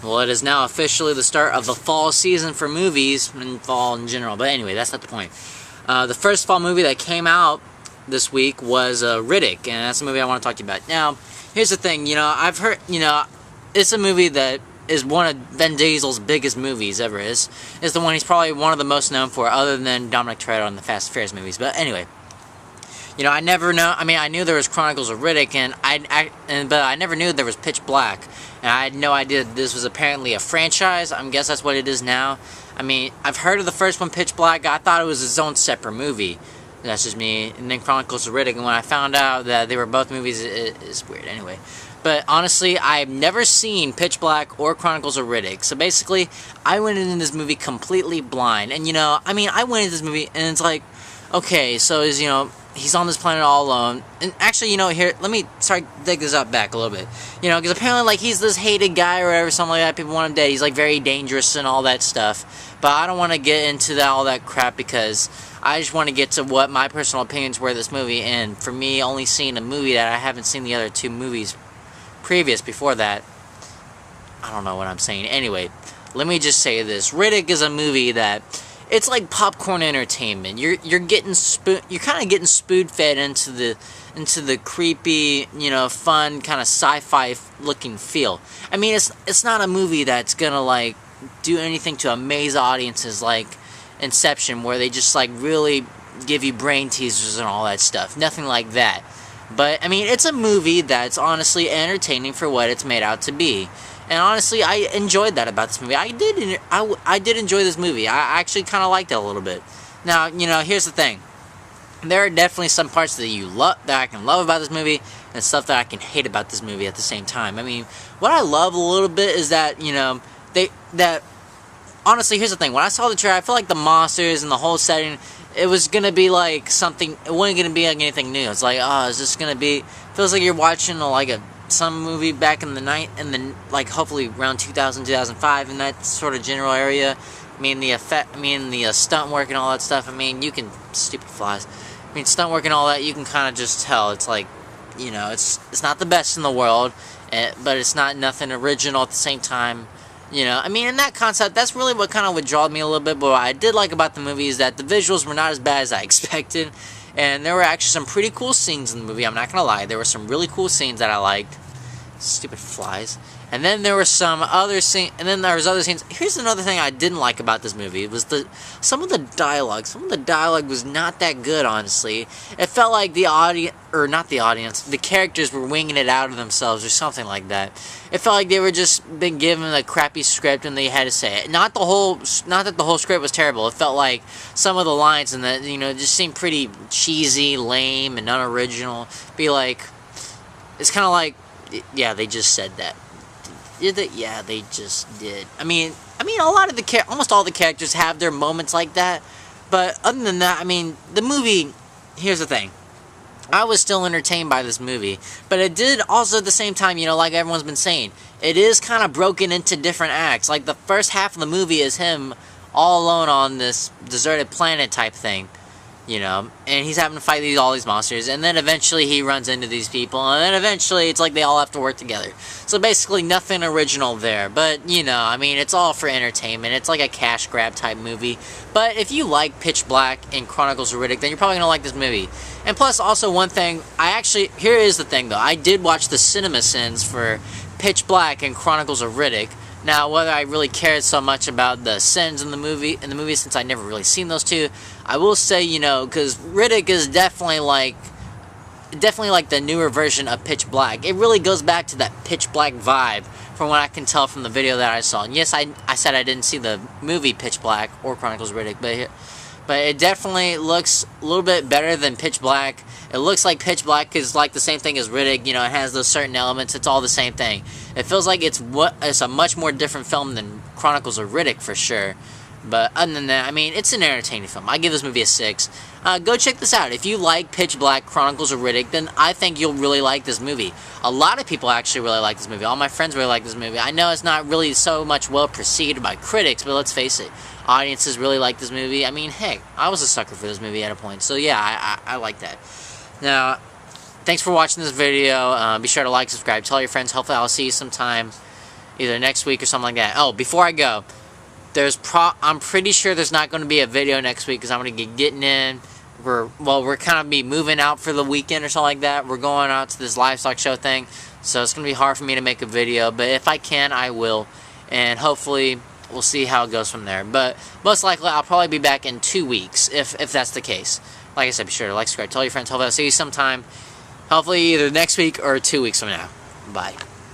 Well, it is now officially the start of the fall season for movies, and fall in general, but anyway, that's not the point. The first fall movie that came out this week was Riddick, and that's the movie I want to talk to you about. Now, here's the thing, I've heard, it's a movie that is one of Vin Diesel's biggest movies ever. It's the one he's probably one of the most known for, other than Dominic Toretto in the Fast and Furious movies. But anyway, I knew there was Chronicles of Riddick, but I never knew there was Pitch Black, and I had no idea that this was apparently a franchise. I guess that's what it is now. I've heard of the first one, Pitch Black. I thought it was its own separate movie. That's just me. And then Chronicles of Riddick, and when I found out that they were both movies, it's weird. Anyway, but honestly, I've never seen Pitch Black or Chronicles of Riddick. So basically, I went into this movie completely blind. And I went into this movie, and it's like, okay, so he's on this planet all alone. And actually, here, let me dig this up back a little bit. Because apparently, he's this hated guy or whatever, something like that. People want him dead. He's, very dangerous and all that stuff. But I don't want to get into all that crap, because I just want to get to what my personal opinions were of this movie. And for me, only seeing a movie that I haven't seen the other two movies before that, I don't know what I'm saying. Anyway, let me just say this. Riddick is a movie that, it's like popcorn entertainment. You're kind of getting spoon-fed into the creepy, fun kind of sci-fi looking feel. It's not a movie that's gonna do anything to amaze audiences like Inception, where they just really give you brain teasers and all that stuff. Nothing like that. But it's a movie that's honestly entertaining for what it's made out to be. And honestly, I enjoyed that about this movie. I did enjoy this movie. I actually kind of liked it a little bit. Now, here's the thing. There are definitely some parts that I can love about this movie, and stuff that I can hate about this movie at the same time. What I love a little bit is that, honestly, here's the thing. When I saw the trailer, I feel like the monsters and the whole setting, it was gonna be something. It wasn't gonna be anything new. It's is this gonna be? Feels like you're watching some movie back in the night, and then hopefully around 2000, 2005, in that sort of general area. The stunt work and all that stuff. You can stupid flies. Stunt work and all that. You can kind of just tell. It's it's not the best in the world, but it's not nothing original at the same time. In that concept, that's really what kind of withdraw me a little bit. But what I did like about the movie is that the visuals were not as bad as I expected. And there were actually some pretty cool scenes in the movie, I'm not going to lie. There were some really cool scenes that I liked. Stupid flies. And then there were some other scenes, and then there was other scenes. Here's another thing I didn't like about this movie. It was some of the dialogue. Some of the dialogue was not that good, honestly. It felt like the characters were winging it out of themselves or something like that. It felt like they were just been given a crappy script and they had to say it. Not that the whole script was terrible. It felt like some of the lines and that just seemed pretty cheesy, lame, and unoriginal. It's kind of like, yeah, they just said that. Yeah, they just did. Almost all the characters have their moments like that. But other than that, the movie, here's the thing. I was still entertained by this movie. But it did also at the same time, like everyone's been saying, it is kind of broken into different acts. The first half of the movie is him all alone on this deserted planet type thing. And he's having to fight all these monsters, and then eventually he runs into these people, and then eventually it's they all have to work together. So basically nothing original there, but it's all for entertainment. It's like a cash grab type movie. But if you like Pitch Black and Chronicles of Riddick, then you're probably gonna like this movie. And plus, also one thing, here is the thing though, I did watch the cinema sins for Pitch Black and Chronicles of Riddick. Now, whether I really cared so much about the sins in the movie, since I never really seen those two, I will say, because Riddick is definitely like the newer version of Pitch Black. It really goes back to that Pitch Black vibe, from what I can tell from the video that I saw. And yes, I said I didn't see the movie Pitch Black or Chronicles of Riddick, but it definitely looks a little bit better than Pitch Black. It looks like Pitch Black is the same thing as Riddick. It has those certain elements. It's all the same thing. It feels like it's a much more different film than Chronicles of Riddick for sure. But other than that, it's an entertaining film. I give this movie a 6. Go check this out. If you like Pitch Black, Chronicles of Riddick, then I think you'll really like this movie. A lot of people actually really like this movie. All my friends really like this movie. I know it's not really so much well perceived by critics, but let's face it, audiences really like this movie. Heck, I was a sucker for this movie at a point. So yeah, I like that. Now, thanks for watching this video. Be sure to like, subscribe, tell your friends. Hopefully I'll see you sometime. either next week or something like that. Oh, before I go, I'm pretty sure there's not going to be a video next week because I'm going to be getting in. We're kind of be moving out for the weekend or something like that. We're going out to this livestock show thing, so it's going to be hard for me to make a video, but if I can, I will, and hopefully we'll see how it goes from there. But most likely I'll probably be back in 2 weeks if that's the case. Like I said, be sure to like, subscribe, tell your friends. Hopefully I'll see you sometime, hopefully either next week or 2 weeks from now. Bye.